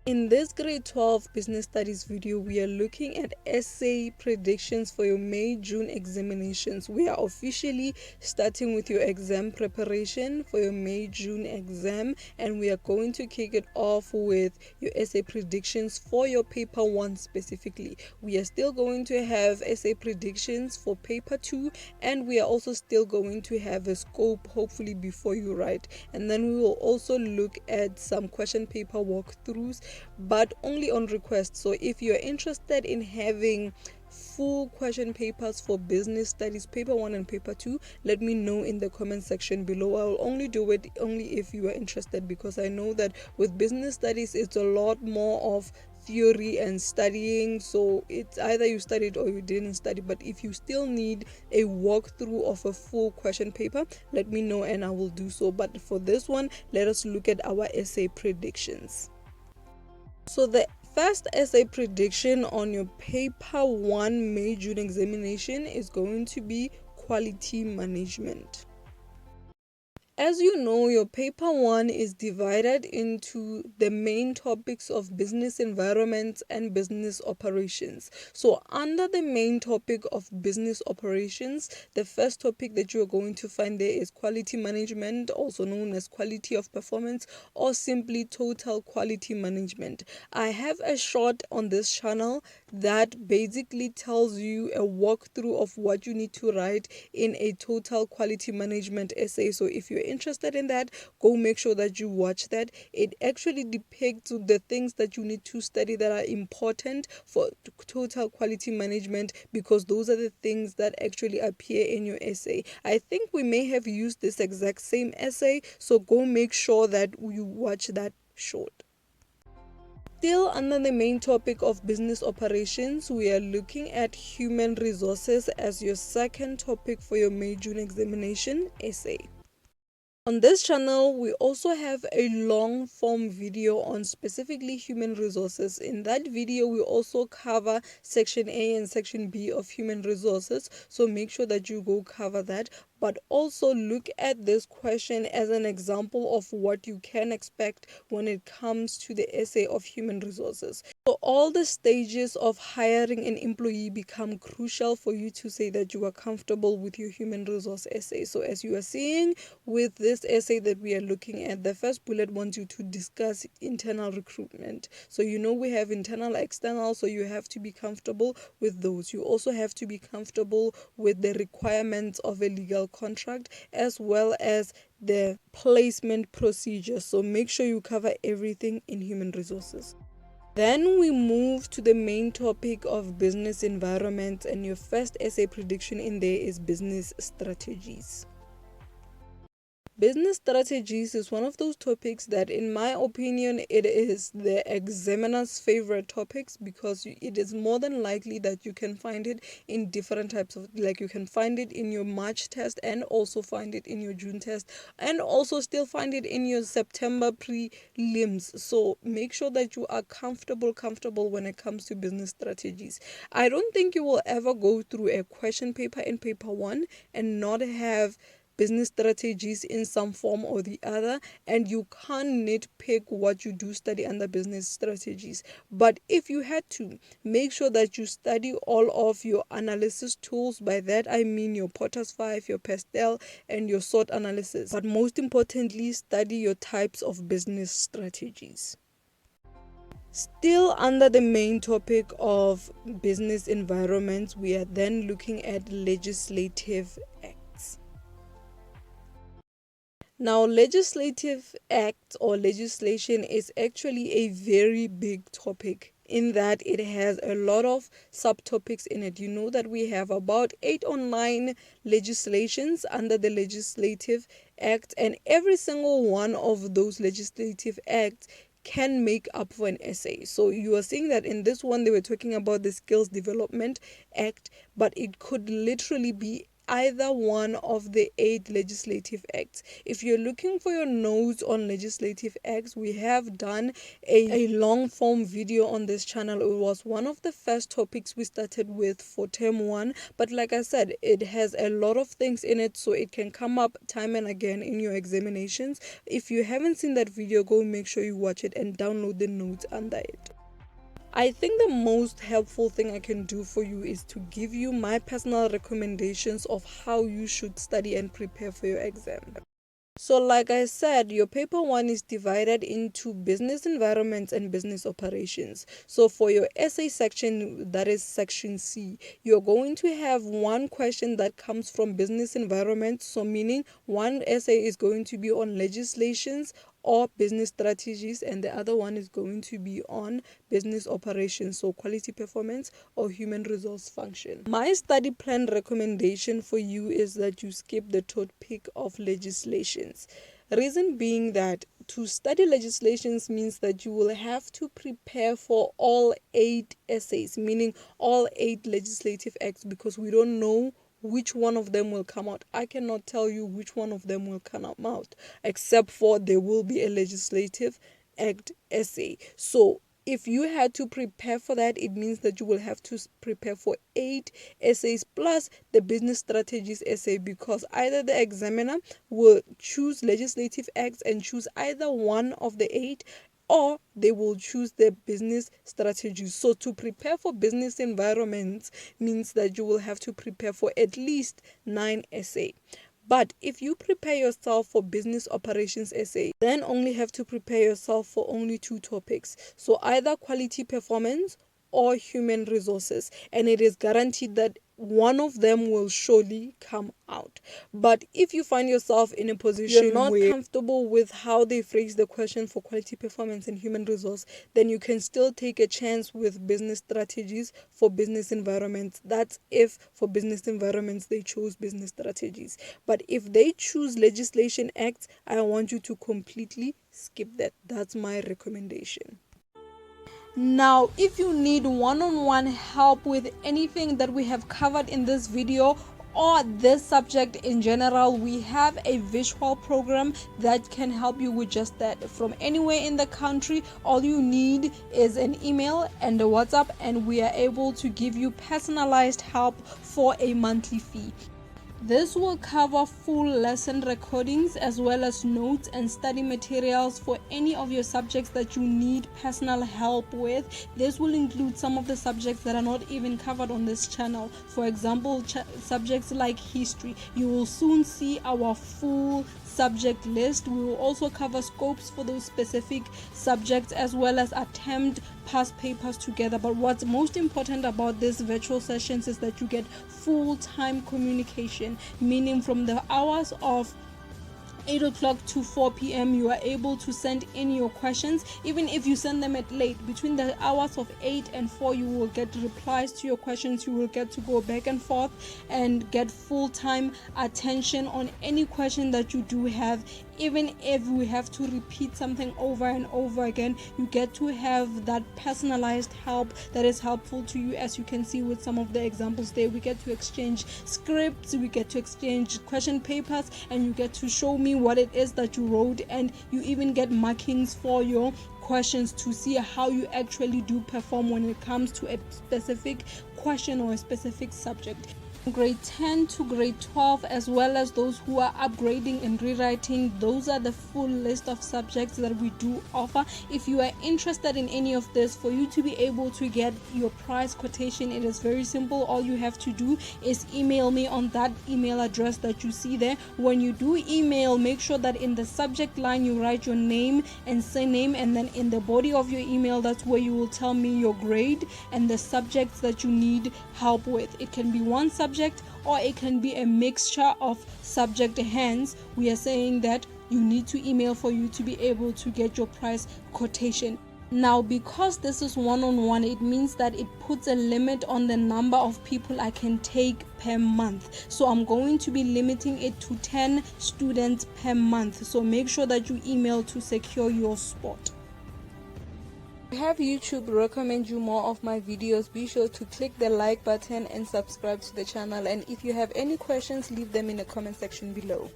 In this grade 12 business studies video, we are looking at essay predictions for your May-June examinations. We are officially starting with your exam preparation for your May-June exam, and we are going to kick it off with your essay predictions for your paper 1 specifically. We are still going to have essay predictions for paper 2, and we are also still going to have a scope hopefully before you write. And then we will also look at some question paper walkthroughs, but only on request. So if you're interested in having full question papers for business studies paper 1 and paper 2, let me know in the comment section below. I will only do it only if you are interested, because I know that with business studies it's a lot more of theory and studying, so it's either you studied or you didn't study. But if you still need a walkthrough of a full question paper, let me know and I will do so. But for this one, let us look at our essay predictions. So the first essay prediction on your paper 1 May-June examination is going to be quality management. As you know, your paper 1 is divided into the main topics of business environment and business operations. So under the main topic of business operations, the first topic that you are going to find there is quality management, also known as quality of performance or simply total quality management. I have a short on this channel that basically tells you a walkthrough of what you need to write in a total quality management essay. So if you're interested in that, go make sure that you watch that. It actually depicts the things that you need to study that are important for total quality management, because those are the things that actually appear in your essay. I think we may have used this exact same essay, so go make sure that you watch that short. Still under the main topic of business operations, we are looking at human resources as your second topic for your May-June examination essay. On this channel, we also have a long form video on specifically human resources. In that video, we also cover section A and section B of human resources, so make sure that you go cover that. But also look at this question as an example of what you can expect when it comes to the essay of human resources. So all the stages of hiring an employee become crucial for you to say that you are comfortable with your human resource essay. So as you are seeing with this essay that we are looking at, the first bullet wants you to discuss internal recruitment. So you know we have internal, external, so you have to be comfortable with those. You also have to be comfortable with the requirements of a legal contract as well as the placement procedure. So make sure you cover everything in human resources. Then we move to the main topic of business environment, and your first essay prediction in there is business strategies. Business strategies is one of those topics that, in my opinion, it is the examiner's favorite topics, because it is more than likely that you can find it in different types of, like you can find it in your March test and also find it in your June test and also still find it in your September prelims. So make sure that you are comfortable when it comes to business strategies. I don't think you will ever go through a question paper in paper 1 and not have business strategies in some form or the other, and you can't nitpick what you do study under business strategies. But if you had to, make sure that you study all of your analysis tools. By that I mean your Potter's 5, your Pastel, and your SWOT analysis. But most importantly, study your types of business strategies. Still under the main topic of business environments, we are then looking at legislative acts. Now, legislative act or legislation is actually a very big topic, in that it has a lot of subtopics in it. You know that we have about 8 or 9 legislations under the legislative act, and every single one of those legislative acts can make up for an essay. So you are seeing that in this one they were talking about the Skills Development Act, but it could literally be either one of the 8 legislative acts. If you're looking for your notes on legislative acts, we have done a long form video on this channel. It was one of the first topics we started with for term 1, but like I said, it has a lot of things in it, so it can come up time and again in your examinations. If you haven't seen that video, go make sure you watch it and download the notes under it. I think the most helpful thing I can do for you is to give you my personal recommendations of how you should study and prepare for your exam. So like I said, your paper 1 is divided into business environments and business operations. So for your essay section, that is section C, you're going to have one question that comes from business environment. So meaning one essay is going to be on legislations or business strategies, and the other one is going to be on business operations, so quality performance or human resource function. My study plan recommendation for you is that you skip the topic of legislations. Reason being that to study legislations means that you will have to prepare for all 8 essays, meaning all 8 legislative acts, because we don't know which one of them will come out. I cannot tell you which one of them will come out, except for there will be a legislative act essay. So if you had to prepare for that, it means that you will have to prepare for 8 essays plus the business strategies essay, because either the examiner will choose legislative acts and choose either one of the 8, or they will choose the business strategies. So to prepare for business environments means that you will have to prepare for at least 9 essays. But if you prepare yourself for business operations essay, then only have to prepare yourself for only 2 topics. So either quality performance or human resources, and it is guaranteed that one of them will surely come out. But if you find yourself in a position you're not comfortable with how they phrase the question for quality performance and human resource, then you can still take a chance with business strategies for business environments. That's if for business environments they chose business strategies. But if they choose legislation acts, I want you to completely skip that. That's my recommendation. Now, if you need one-on-one help with anything that we have covered in this video or this subject in general, we have a visual program that can help you with just that. From anywhere in the country, all you need is an email and a WhatsApp, and we are able to give you personalized help for a monthly fee. This will cover full lesson recordings as well as notes and study materials for any of your subjects that you need personal help with. This will include some of the subjects that are not even covered on this channel. For example, subjects like history. You will soon see our full subject list. We will also cover scopes for those specific subjects as well as attempt past papers together. But what's most important about these virtual sessions is that you get full-time communication, meaning from the hours of 8 o'clock to 4 p.m. you are able to send in your questions. Even if you send them at late, between the hours of 8 and 4 you will get replies to your questions. You will get to go back and forth and get full-time attention on any question that you do have. Even if we have to repeat something over and over again, you get to have that personalized help that is helpful to you. As you can see with some of the examples there, we get to exchange scripts, we get to exchange question papers, and you get to show me what it is that you wrote, and you even get markings for your questions to see how you actually do perform when it comes to a specific question or a specific subject. Grade 10 to grade 12, as well as those who are upgrading and rewriting, those are the full list of subjects that we do offer. If you are interested in any of this, for you to be able to get your price quotation, it is very simple. All you have to do is email me on that email address that you see there. When you do email, make sure that in the subject line you write your name and surname, and then in the body of your email, that's where you will tell me your grade and the subjects that you need help with. It can be one subject or it can be a mixture of subject. Hence, we are saying that you need to email for you to be able to get your price quotation. Now, because this is one-on-one, it means that it puts a limit on the number of people I can take per month. So I'm going to be limiting it to 10 students per month. So make sure that you email to secure your spot. To have YouTube recommend you more of my videos, be sure to click the like button and subscribe to the channel. And if you have any questions, leave them in the comment section below.